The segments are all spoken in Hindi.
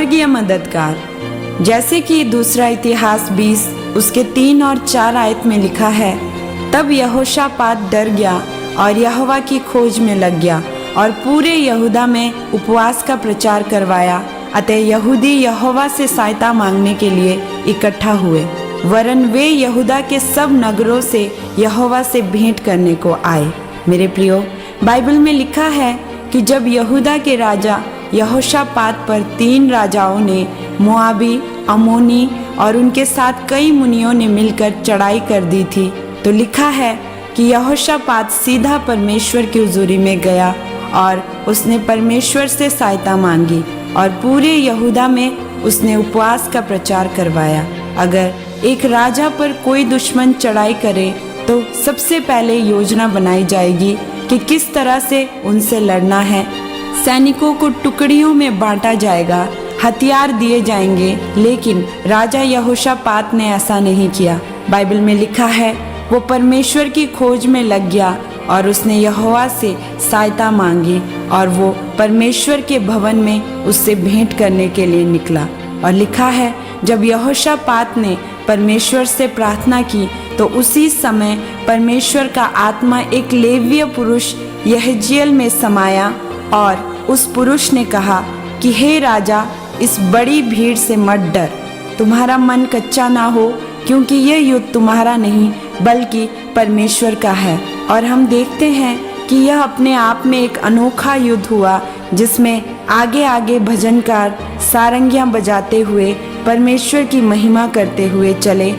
स्वर्गीय मददगार। जैसे कि दूसरा इतिहास 20 उसके 3 और 4 आयत में लिखा है, तब यहोशापात डर गया और यहोवा की खोज में लग गया और पूरे यहूदा में उपवास का प्रचार करवाया। अतः यहूदी यहोवा से सहायता मांगने के लिए इकट्ठा हुए, वरन वे यहूदा के सब नगरों से यहोवा से भेंट करने को आए। मेरे प्रियो, बाइबल में लिखा है कि जब यहूदा के राजा यहोशापात पर 3 राजाओं ने, मोआबी, अमोनी और उनके साथ कई मुनियों ने मिलकर चढ़ाई कर दी थी, तो लिखा है कि यहोशापात सीधा परमेश्वर की हुजूरी में गया और उसने परमेश्वर से सहायता मांगी और पूरे यहूदा में उसने उपवास का प्रचार करवाया। अगर एक राजा पर कोई दुश्मन चढ़ाई करे तो सबसे पहले योजना बनाई जाएगी कि किस तरह से उनसे लड़ना है। सैनिकों को टुकड़ियों में बांटा जाएगा, हथियार दिए जाएंगे, लेकिन राजा यहोशापात ने ऐसा नहीं किया। बाइबल में लिखा है, वो परमेश्वर की खोज में लग गया और उसने यहोवा से सहायता मांगी और वो परमेश्वर के भवन में उससे भेंट करने के लिए निकला। और लिखा है, जब यहोशापात ने परमेश्वर से प्रार्थना की तो उसी समय परमेश्वर का आत्मा एक लेवीय पुरुष यहजीएल में समाया और उस पुरुष ने कहा कि हे राजा, इस बड़ी भीड़ से मत डर, तुम्हारा मन कच्चा ना हो, क्योंकि यह युद्ध तुम्हारा नहीं बल्कि परमेश्वर का है। और हम देखते हैं कि यह अपने आप में एक अनोखा युद्ध हुआ, जिसमें आगे आगे भजनकार सारंगियां बजाते हुए परमेश्वर की महिमा करते हुए चले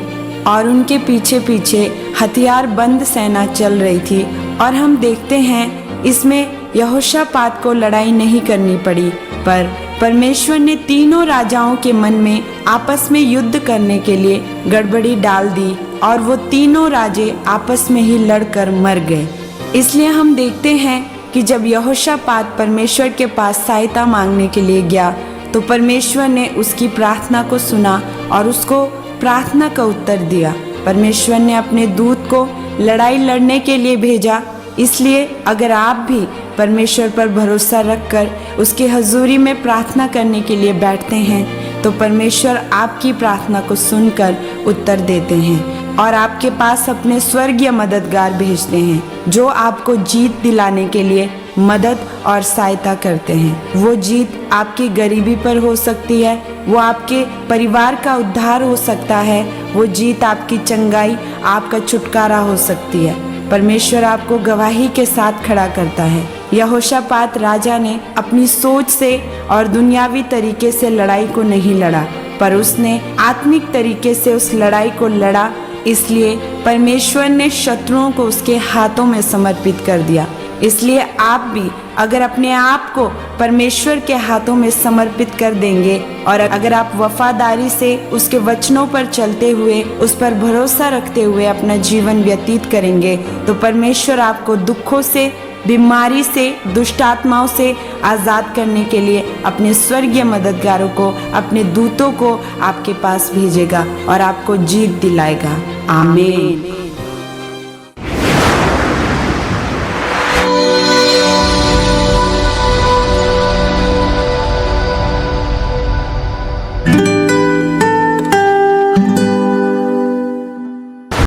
और उनके पीछे पीछे हथियार बंद सेना चल रही थी। और हम देखते हैं इसमें यहोशापात को लड़ाई नहीं करनी पड़ी, पर परमेश्वर ने तीनों राजाओं के मन में आपस में युद्ध करने के लिए गड़बड़ी डाल दी और वो तीनों राजे आपस में ही लड़कर मर गए। इसलिए हम देखते हैं कि जब यहोशापात परमेश्वर के पास सहायता मांगने के लिए गया तो परमेश्वर ने उसकी प्रार्थना को सुना और उसको प्रार्थना का उत्तर दिया। परमेश्वर ने अपने दूत को लड़ाई लड़ने के लिए भेजा। इसलिए अगर आप भी परमेश्वर पर भरोसा रखकर उसकी हजूरी में प्रार्थना करने के लिए बैठते हैं तो परमेश्वर आपकी प्रार्थना को सुनकर उत्तर देते हैं और आपके पास अपने स्वर्गीय मददगार भेजते हैं, जो आपको जीत दिलाने के लिए मदद और सहायता करते हैं। वो जीत आपकी गरीबी पर हो सकती है, वो आपके परिवार का उद्धार हो सकता है, वो जीत आपकी चंगाई, आपका छुटकारा हो सकती है। परमेश्वर आपको गवाही के साथ खड़ा करता है। यहोशापात राजा ने अपनी सोच से और दुनियावी तरीके से लड़ाई को नहीं लड़ा, पर उसने आत्मिक तरीके से उस लड़ाई को लड़ा। इसलिए परमेश्वर ने शत्रुओं को उसके हाथों में समर्पित कर दिया। इसलिए आप भी अगर अपने आप को परमेश्वर के हाथों में समर्पित कर देंगे और अगर आप वफादारी से उसके वचनों पर चलते हुए, उस पर भरोसा रखते हुए अपना जीवन व्यतीत करेंगे, तो परमेश्वर आपको दुखों से, बीमारी से, दुष्ट आत्माओं से आज़ाद करने के लिए अपने स्वर्गीय मददगारों को, अपने दूतों को आपके पास भेजेगा और आपको जीत दिलाएगा। आमीन।